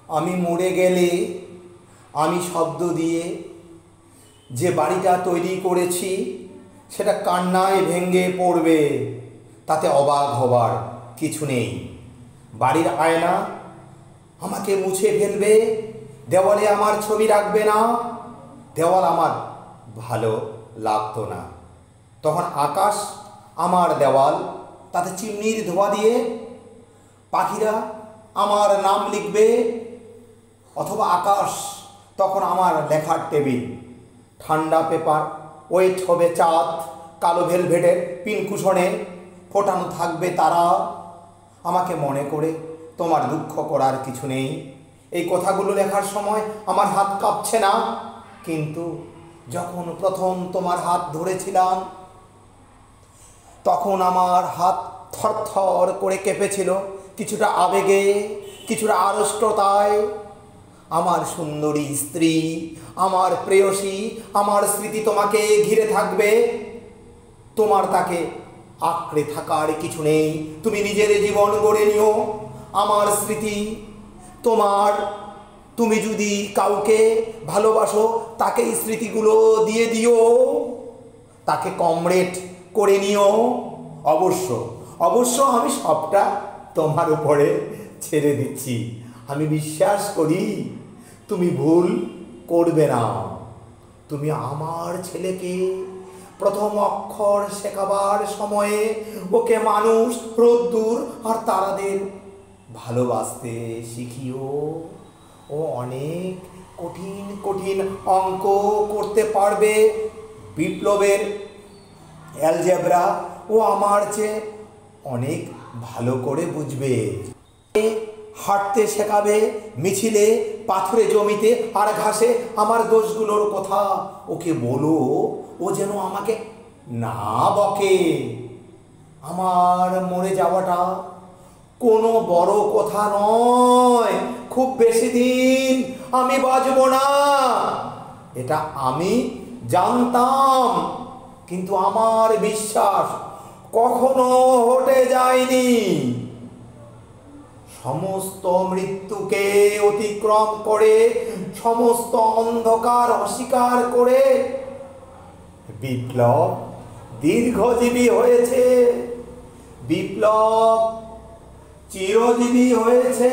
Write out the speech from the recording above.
আমি মরে গেলে আমি শব্দ দিয়ে যে বাড়িটা তৈরি করেছি সেটা কান্নায় ভেঙে পড়বে, তাতে অবাক হবার কিছু নেই। বাড়ির আয়না আমাকে মুছে ফেলবে, দেওয়ালে আমার ছবি রাখবে না। দেওয়াল আমার ভালো লাগতো না। তখন আকাশ আমার দেওয়াল, তাতে চিমনির ধোঁয়া দিয়ে পাখিরা আমার নাম লিখবে, অথবা আকাশ তখন আমার লেখার টেবিল। ঠান্ডা পেপার ওয়েট হবে চাঁদ, কালো ভেলভেটের পিনকুশনে ফোটানো থাকবে তারা। আমাকে মনে করে তোমার দুঃখ করার কিছু নেই। এই কথাগুলো লেখার সময় আমার হাত কাঁপছে না, কিন্তু যখন প্রথম তোমার হাত ধরেছিলাম তখন আমার হাত থরথর করে কেঁপেছিল, কিছুটা আবেগে, কিছুটা আড়ষ্টতায়। আমার সুন্দরী স্ত্রী, আমার প্রেয়সী, আমার স্মৃতি তোমাকে ঘিরে থাকবে। তোমার তাকে আঁকড়ে থাকার কিছু নেই। তুমি নিজের জীবন গড়ে নিও। আমার স্মৃতি তোমার। তুমি যদি কাউকে ভালোবাসো তাকে এই স্মৃতিগুলো দিয়ে দিও, তাকে কমরেড করে নিও। অবশ্য অবশ্য আমি সবটা তোমার উপরে ছেড়ে দিচ্ছি। আমি বিশ্বাস করি তুমি ভুল করবে না। তুমি আমার ছেলেকে প্রথম অক্ষর শেখাবার সময়ে ওকে মানুষ, রোদ্দুর আর তারাদের ভালোবাসতে শিখিও। ও অনেক কঠিন কঠিন অঙ্ক করতে পারবে। বিপ্লবের অ্যালজেব্রা ও আমার চেয়ে অনেক ভালো করে বুঝবে। হাঁটতে শেখাবে মিছিলে, পাথুরে জমিতে আর ঘাসে। আমার দোষগুলোর কথা ওকে বলো, ও যেন আমাকে না বকে। আমার মরে যাওয়াটা কোনো বড় কথা নয়। খুব বেশি দিন আমি বাঁচব না, এটা আমি জানতাম, কিন্তু আমার বিশ্বাস কখনো হটে যায়নি। সমস্ত মৃত্যুকে অতিক্রম করে, সমস্ত অন্ধকার অস্বীকার করে বিপ্লব দীর্ঘজীবী হয়েছে। বিপ্লব চিরজীবী হয়েছে।